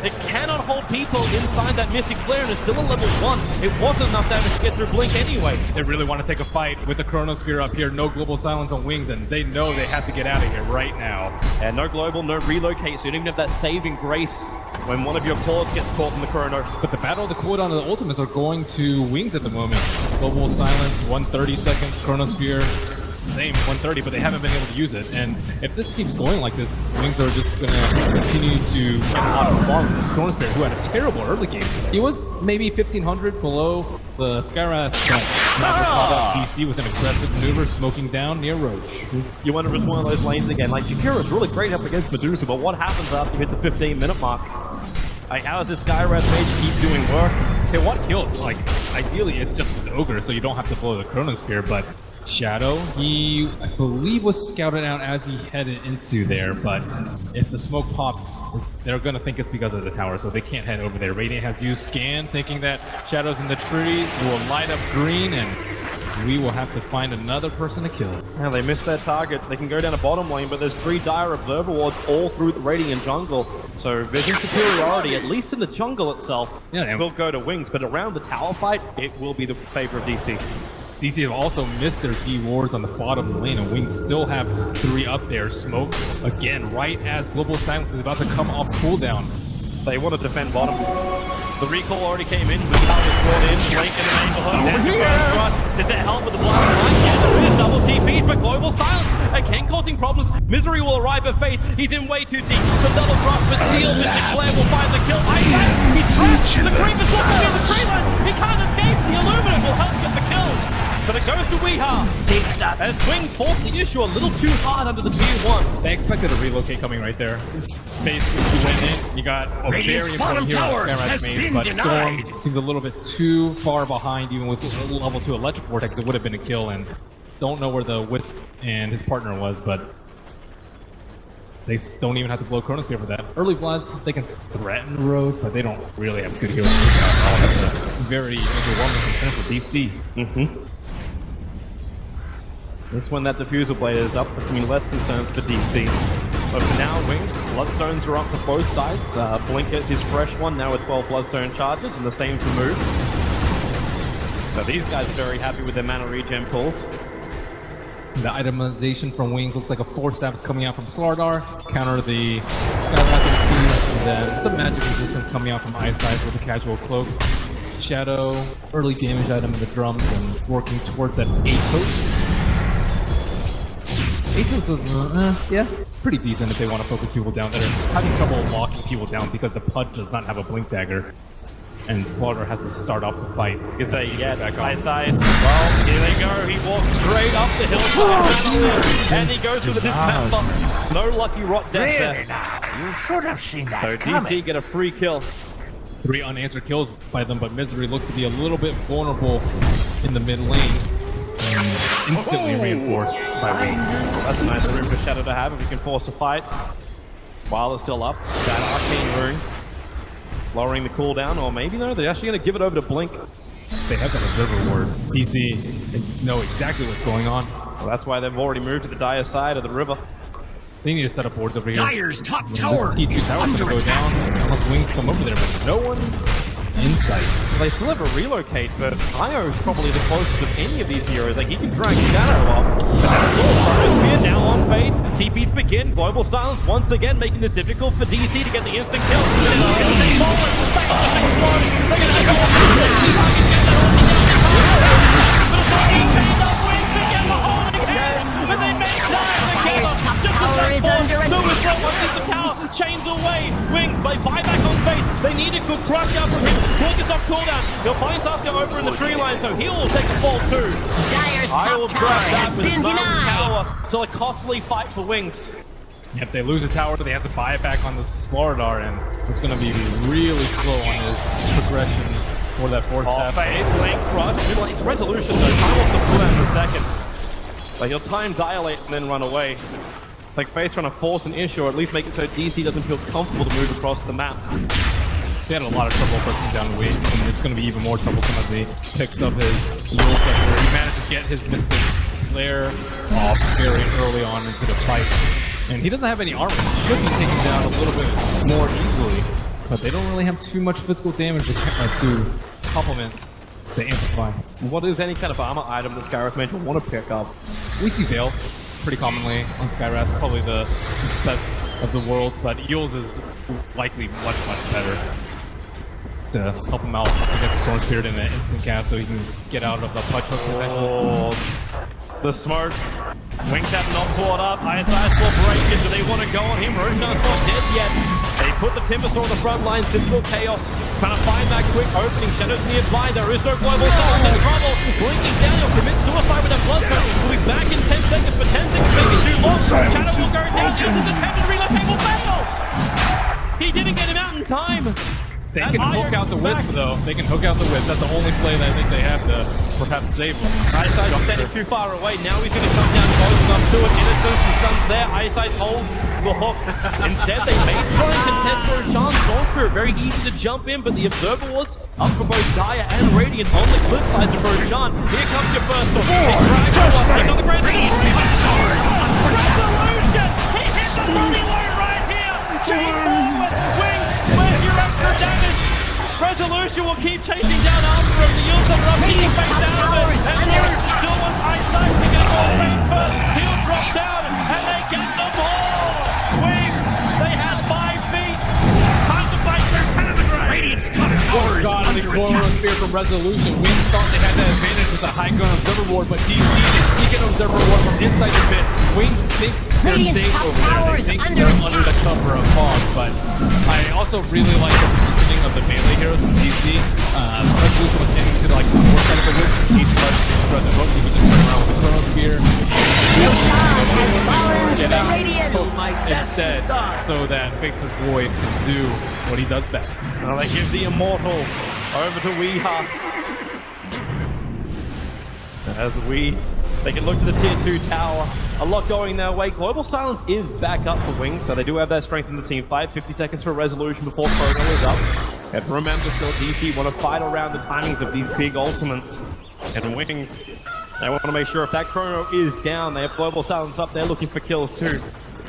It cannot hold people inside that Mystic Flare, and it's still a level 1. It wasn't enough damage to get through Blink anyway. They really want to take a fight with the Chronosphere up here. No global silence on Wings, and they know they have to get out of here right now. And no global, no relocate, so you don't even have that saving grace when one of your cores gets caught in the Chrono. But the battle of the cooldown and the ultimates are going to Wings at the moment. Global silence, 130 seconds. Chronosphere, same, 130, but they haven't been able to use it. And if this keeps going like this, Wings are just going to continue to get a lot of farm with Storm Spirit, who had a terrible early game. He was maybe 1,500 below the Skywrath that never caught up DC with an aggressive maneuver, smoking down near Roche. You want to risk one of those lanes again. Like, Jakira's really great up against Medusa, but what happens after you hit the 15-minute mark? Like, how does this Skywrath mage keep doing work? Okay, what kills? Like, ideally, it's just with the Ogre, so you don't have to blow the Chronosphere, but Shadow, he, I believe, was scouted out as he headed into there, but if the smoke pops, they're going to think it's because of the tower, so they can't head over there. Radiant has used Scan, thinking that Shadow's in the trees. He will light up green, and we will have to find another person to kill. Yeah, they missed their target. They can go down a bottom lane, but there's 3 dire observer wards all through the Radiant jungle. So vision superiority, at least in the jungle itself, will go to Wings, but around the tower fight, it will be the favor of DC. DC have also missed their D wards on the bottom lane, and Wings still have 3 up there. Smoke, again, right as Global Silence is about to come off cooldown. They want to defend bottom. The recall already came in. Weehaw was brought in. Blink in the neighborhood. Did that help with the blind line? Yeah, there is double TPs, but Global Silence again causing problems. Misery will arrive at Faith. He's in way too deep. The double drop, but Steel, Mystic Flare will find the kill. He's trapped. The creep is walking near the tree line. He can't escape. The Illuminate will help get the kill. But it goes to Weehaw. As Wings forced the issue a little too hard under the tier 1. They expected a relocate coming right there. Faith went in. You got a very important hero on Skywrath main, but Storm seems a little bit too far behind, even with level 2 Electric Vortex. It would have been a kill, and don't know where the Wisp and his partner was, but they don't even have to blow Chronosphere for that. Early Bloods, they can threaten Road, but they don't really have good heroes. Very overwhelming concern for DC. That's when that Diffuser Blade is up, between less concerns for DC. But for now, Wings, Bloodstones are up for both sides. Blink gets his fresh one, now with 12 Bloodstone charges, and the same to move. So these guys are very happy with their mana regen pulls. The itemization from Wings looks like a 4 stabs coming out from Slardar, counter the Skywrath and then some magic resistance coming out from Eyesight with a casual cloak. Shadow, early damage item in the drums, and working towards that Atos. Atos is, yeah, pretty decent if they want to focus people down that are having trouble locking people down because the Pudge does not have a Blink Dagger. And Slaughter has to start off the fight. It's a, yeah, Eyesight. Well, here they go. He walks straight up the hill. And he goes with the dismember. No lucky rot death really there. You should have seen that So DC get a free kill. 3 unanswered kills by them, but Misery looks to be a little bit vulnerable in the mid lane. And instantly reinforced by Wings. That's a nice room for Shadow to have if he can force a fight. While it's still up. That arcane rune. Lowering the cooldown, or maybe no, they're actually going to give it over to Blink. They have that observer ward. PC, they know exactly what's going on. Well, that's why they've already moved to the dire side of the river. They need to set up boards over here. Dire's top tower This T2 tower's gonna go down unless Wings come over there, but no one's in sight. Well, they still have a relocate, but Io is probably the closest of any of these heroes. Like, he can drag Shadow off. But that's all. We're now on Faith. TPs begin. Global Silence once again making it difficult for DC to get the instant kill. Tower is under attack. Chains away. Wings, they buy back on Faith. They need a good crush out from him. Talk is off cooldown. He'll find Sasuke over in the tree line, so he will take a fall too. Dire's top tower has been denied. So a costly fight for Wings. If they lose a tower, they have to buy it back on the Sloridar, and it's going to be really slow on his progression for that fourth step. Faith, link crush. His resolution though, time off the cooldown in a second. Like, he'll time dilate and then run away. It's like Faith trying to force an issue, or at least make it so DC doesn't feel comfortable to move across the map. They had a lot of trouble breaking down the weak, and it's going to be even more troublesome as he picks up his Yule Sector. He managed to get his Mystic Slayer off very early on into the fight. And he doesn't have any armor. He should be taken down a little bit more easily, but they don't really have too much physical damage to complement the Amplify. What is any kind of armor item that Skywrath may want to pick up? We see Veil pretty commonly on Skywrath, probably the best of the worlds, but Yule's is likely much, much better to help him out against the Storm Spirit in an instant cast so he can get out of the punch hook. Oh, the smoke. Wings have not caught up. ISI's will break it. Do they want to go on him? Roshan's not dead yet. They put the Tempest on the front lines. Difficult chaos. Trying to find that quick opening. Shadows nearby. There is no global soul in trouble. Blinking Daniel commits suicide with a blood touch. Will be back in 10 seconds, but 10 seconds may be too long. Shadow will go down. Uses the tended relocate will fail. He didn't get him out in time. They can hook out the Wisp, though. They can hook out the Wisp. That's the only play that I think they have to perhaps save them. ISI's standing too far away. Now he's going to come down close enough to it. Innocence and stuns there. ISI holds the hook. Instead, they may try and contest Roshan's Storm Spirit. Very easy to jump in, but the Observer Wards up for both Dire and Radiant on the cliff sides of Roshan. Here comes your first one. He's on the ground. Resolution! He hits the money low right here. Chain forward. Wings, where's your extra damage? Resolution will keep chasing down after him. The Yules are up, keeping face down of it. And Luke still wants eyesight to get all face first. He'll drop down, and they get them all. Wings, they have 5 feet. Time to fight through Telegram. Radiant's top tower is under attack. Spear from Resolution. Wings thought they had that advantage with the high ground Observer Ward, but DC is sneaking Observer Ward from inside the pit. Wings think they're safe over there. They think they're under the cover of fog, but I also really like the positioning of the melee heroes from DC. Resolution was aiming to like the north side of the woods. He's throughout the hook. He would just turn around with the Chrono Spear. Roshan has fallen to the Radiant. Instead, so that Faceless Void can do what he does best. Well, they give the Immortal over to Weeha. As they can look to the tier 2 tower. A lot going their way. Global Silence is back up for Wings, so they do have that strength in the team fight. 50 seconds for Resolution before Chrono is up. And remember, still DC want to fight around the timings of these big ultimates. And Wings, they want to make sure if that Chrono is down, they have Global Silence up there looking for kills too.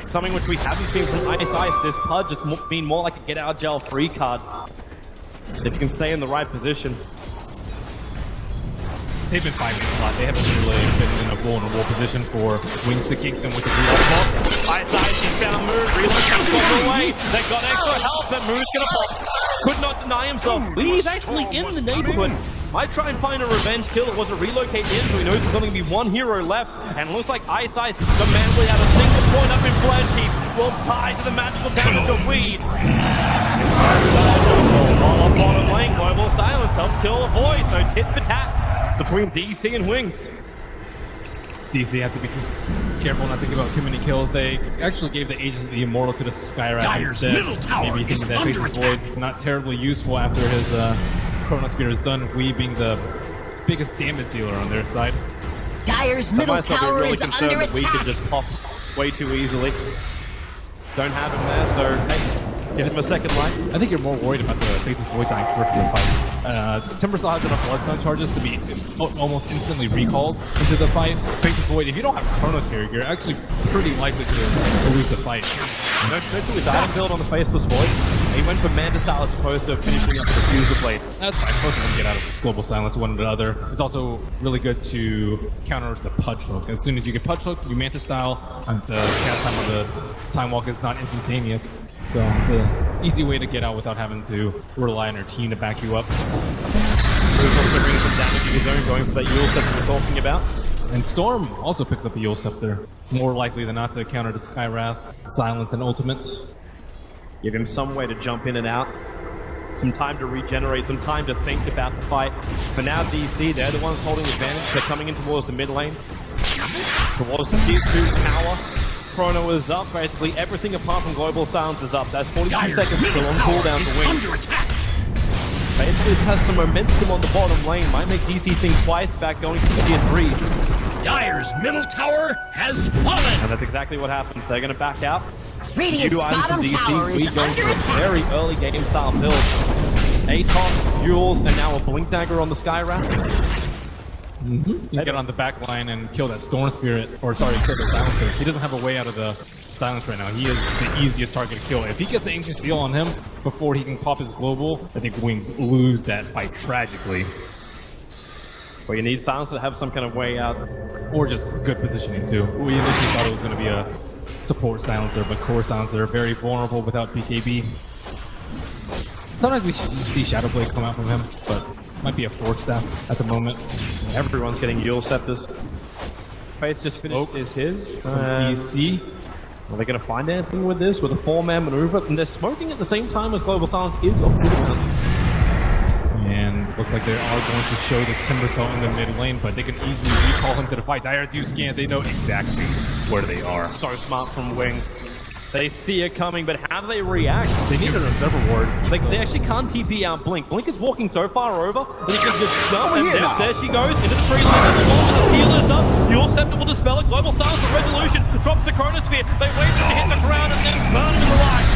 Something which we haven't seen from Ice. This Pudge has been more like a get out of jail free card. If you can stay in the right position. They've been fighting a lot. They haven't really been in a vulnerable position for Wings to kick them with the reload pop. Ice just found Moon. Reload comes all the way. They got extra help, but Moon's gonna pop. Could not deny himself. He's actually in the neighborhood. Might try and find a revenge kill. It was a relocate in, so he knows there's only going to be one hero left. And it looks like Ice, the man without a single point up in Flash Keep, will tie to the magical damage of Weed. While up bottom lane, Global Silence helps kill the Void, so tit for tat between DC and Wings. DC have to be careful not to give out too many kills. They actually gave the Aegis of the Immortal to the Skyrath instead. Maybe thinking that Faceless Void not terribly useful after his Chrono Spear is done, we being the biggest damage dealer on their side. Dire's middle tower really is under that we attack. can just pop way too easily. Don't have him there, so hey, give him a second life. I think you're more worried about the Faceless Void dying first in the fight. Timbersaw has enough bloodstone charges to be almost instantly recalled into the fight. Faces Void, if you don't have Chronosphere, you're actually pretty likely to lose the fight. No trick to his item build on the Faceless Void. He went for Mandasal as opposed to finishing up the Fuser Blade. That's fine. Both of them get out of Global Silence one or the other. It's also really good to counter the Pudge Hook. As soon as you get Pudge Hook, you Manta Style, and the cast time on the Time Walk is not instantaneous. So it's an easy way to get out without having to rely on your team to back you up. He's also bringing some damage of his own, going for that Yule Scepter we're talking about. And Storm also picks up the Yule Scepter, more likely than not to counter the Sky Wrath, Silence, and Ultimate. Give him some way to jump in and out. Some time to regenerate, some time to think about the fight. For now, DC, they're the ones holding advantage. They're coming in towards the mid lane. Towards the tier 2 tower. Chrono is up. Basically, everything apart from Global Silence is up. That's 42 seconds still on cooldown to win. Basically, has some momentum on the bottom lane. Might make DC think twice about going to tier 3s. Dire's middle tower has fallen! And that's exactly what happens. They're going to back out. Radiant's bottom tower is going under for a attack. very early game style build. Atos, Jules, and now a Blink Dagger on the Sky Wrath. You can get on the back line and kill that Storm Spirit, or sorry, kill the Silencer. He doesn't have a way out of the Silence right now. He is the easiest target to kill. If he gets the Ancient Seal on him before he can pop his Global, I think Wings lose that fight tragically. Well, you need Silencer to have some kind of way out. Or just good positioning too. We initially thought it was going to be a support Silencer, but core Silencer are very vulnerable without BKB. Sometimes we see Shadow Blade come out from him, but might be a Force Staff at the moment. Everyone's getting Yule Scepters. Face just finished is his. DC. Are they going to find anything with this? With a 4-man maneuver? And they're smoking at the same time as Global Silence is off cooldown. And looks like they are going to show the Timbersaw in the mid lane, but they can easily recall him to the fight. Dire's use scan, they know exactly where they are. So smart from Wings. They see it coming, but how do they react? They need an observer ward. They actually can't TP out Blink. Blink is walking so far over that he can just jump, and there she goes into the tree line. The healer's up. Yule Scepter will dispel it. Global Silence of Resolution drops the Chronosphere. They wait for it to hit the ground and then burn him alive.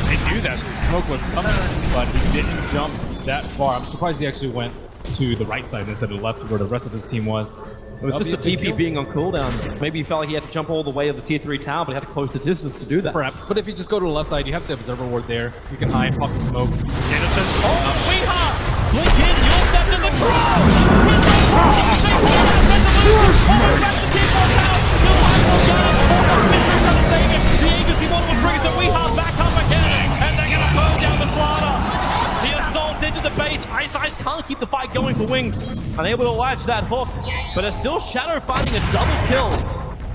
They knew that smoke was coming, but he didn't jump that far. I'm surprised he actually went to the right side instead of the left where the rest of his team was. It was just the TP being on cooldown. Maybe he felt like he had to jump all the way of the tier 3 tower, but he had to close the distance to do that. Perhaps, but if you just go to the left side, you have the observer ward there. You can hide, pop the smoke. Jensen, Weeha! Blink in, Yule Scepter the crow! The agency one will bring it to Weeha back up again, and they're gonna burn down the slaughter. The assault into the base. Ice can't keep the fight going for Wings. Unable to latch that hook, but it's still Shadow finding a double kill,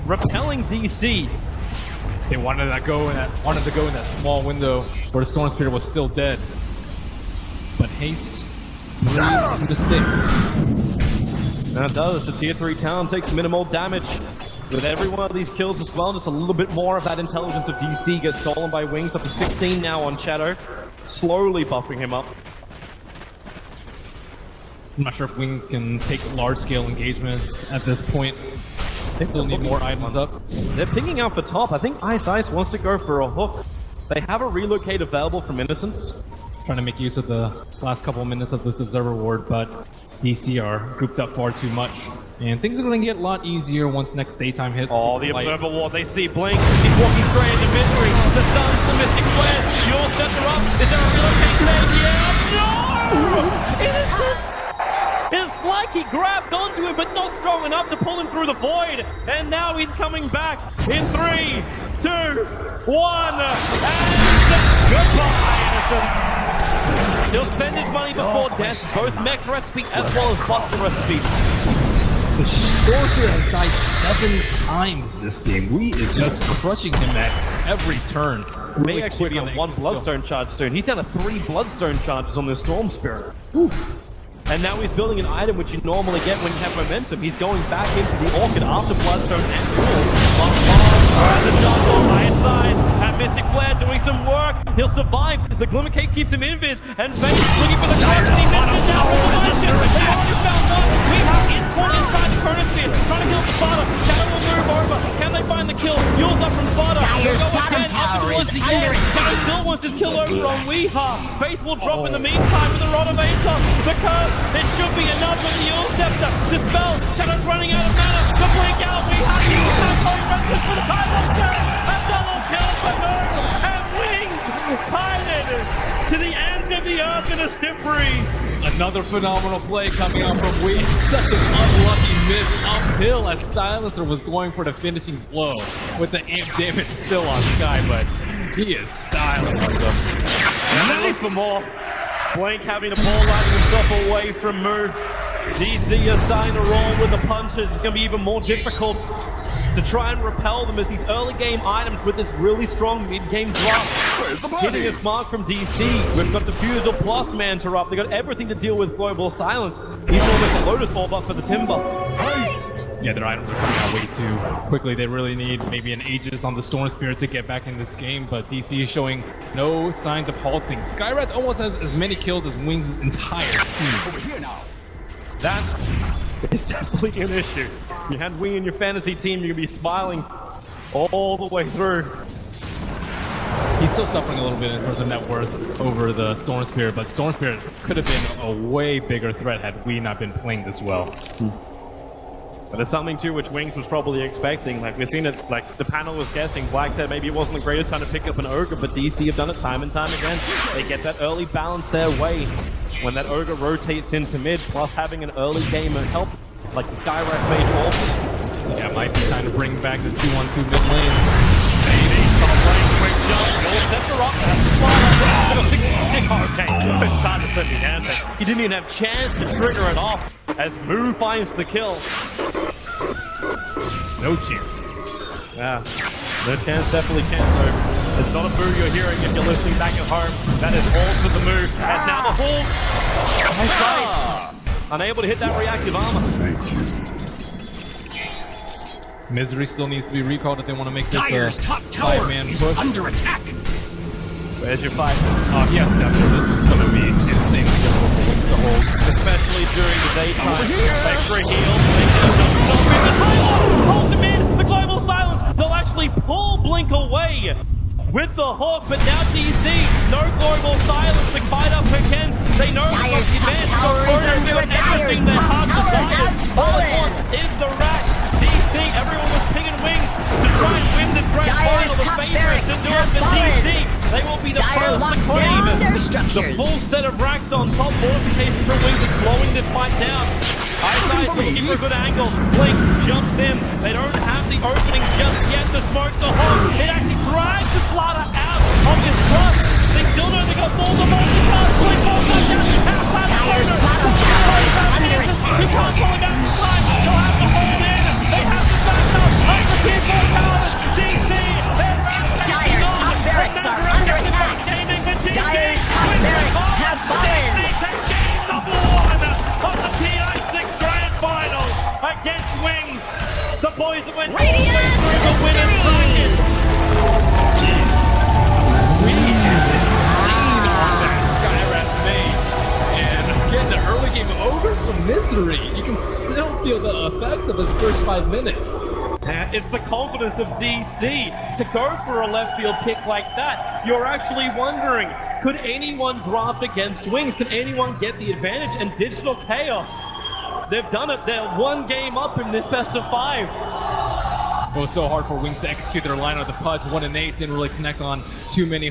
repelling DC. They wanted to go in that small window where the Storm Spirit was still dead. But haste bleeds to the sticks. And it does. The tier 3 town takes minimal damage. With every one of these kills as well, just a little bit more of that intelligence of DC gets stolen by Wings. Up to 16 now on Shadow, slowly buffing him up. I'm not sure if Wings can take large-scale engagements at this point. They still need more items up. They're picking out for top. I think Ice wants to go for a hook. They have a relocate available from Innocence. Trying to make use of the last couple of minutes of this observer ward, but DC are grouped up far too much. And things are going to get a lot easier once next daytime hits. Oh, the observer ward. They see Blink. He's walking straight into Misery. The stuns, the Mystic Flare. Yule Scepter up. Is there a relocate there? Yeah! No! Innocence! It's like he grabbed onto him, but not strong enough to pull him through the void. And now he's coming back in 3, 2, 1. And goodbye, Innocence. He'll spend his money before death, both mech recipe as well as buster recipe. The Sorcerer has died 7 times this game. We is just crushing him at every turn. May actually be on 1 Bloodstone charge soon. He's down to 3 Bloodstone charges on this Storm Spirit. Oof. And now he's building an item which you normally get when you have momentum. He's going back into the Orchid after Bloodstone and Duel. The jungle, Iron Size, and Mystic Flare doing some work. He'll survive. The Glimmer Cape keeps him invis. And Vegas looking for the card, and he misses down with the position. They already found one. We have in-court inside the Chronosphere, trying to kill the Slaughter. Shadow will move over. Can they find the kill? Yule's up from Slaughter. Dire's bottom tower is towards the end. Kevin still wants his kill over on Weeha. Faith will drop in the meantime with the Rotovator. The curve, it should be enough for the Yule Scepter. Dispel, Shadow's running out of mana. The blink out, Weeha, Restless for the time monster. A double kill for Nerve. And Wings tied it to the end of the earth in a stiff breeze. Another phenomenal play coming out from Wings. Such an unlucky miss uphill as Silencer was going for the finishing blow with the amp damage still on Sky, but he is styling on them. And they look for more. Blank having the ball riding himself away from Moo. DC are starting to roll with the punches. It's going to be even more difficult to try and repel them as these early game items with this really strong mid-game drop. Hitting a mark from DC. We've got Diffusal plus Mantarrupt. They've got everything to deal with Global Silence. He's almost a Lotus Orb up for the Timber. Yeah, their items are coming out way too quickly. They really need maybe an Aegis on the Storm Spirit to get back in this game, but DC is showing no signs of halting. Skywrath almost has as many kills as Wings' entire team. Over here now. That is definitely an issue. You had Wing in your fantasy team, you're going to be smiling all the way through. He's still suffering a little bit in terms of net worth over the Storm Spirit, but Storm Spirit could have been a way bigger threat had we not been playing this well. But it's something too which Wings was probably expecting. Like we've seen it, like the panel was guessing. Black said maybe it wasn't the greatest time to pick up an Ogre, but DC have done it time and time again. They get that early balance their way when that Ogre rotates into mid, plus having an early game of help like the Skywrath made off. Yeah, might be time to bring back the 2-1-2 mid lane. Maybe stop playing quick jump. You'll set her up. Okay, it's time to flip your hands. He didn't even have a chance to trigger it off as Moo finds the kill. No chance. Yeah, no chance, definitely can't though. It's not a Moo you're hearing if you're listening back at home. That is all for the Moo. And now the Hall. Nice play. Unable to hit that reactive armor. Misery still needs to be recalled if they want to make this Dire's a top tower five-man is push. under attack. Where's your fight? Oh, yes, definitely. This is going to be insanely difficult for Wings to hold. Especially during the daytime. Extra heal. Hold him in. The Global Silence. They'll actually pull Blink away with the hook, but now DC, no Global Silence to fight up against. They know Dire's top tower is under attack. Dire's top tower has fallen. Is the rack. DC, everyone was pinging Wings to try and win this grand final. The favorites to do it for DC. They will be the first to claim the full set of racks on top. Mortification for Wings is slowing this fight down. Eyesight looking for a good angle. Blink jumps in. They don't have the opening just yet to smoke the hog. It actually drives the Slaughter out of his clutch. They still know they got all the multi-pass. Blink all back down. Dire's bottom tower is under attack. You can't pull it down the side. They'll have to hold in. They have to back up. Under tier 4 tower. DC. Dire's top barracks are under attack. Dire's top barracks have fallen. Number 1 of the TI6 Grand Finals against Wings. The boys that went all the way through the winner's bracket. Jeez. We have it on that Skywrath made. And again, the early game of Ogres from Misery. You can still feel the effects of his first 5 minutes. It's the confidence of DC to go for a left field pick like that. You're actually wondering, could anyone draft against Wings? Can anyone get the advantage? And Digital Chaos, they've done it. They're 1 game up in this best of 5. It was so hard for Wings to execute their line on the punch. 1 and 8 didn't really connect on too many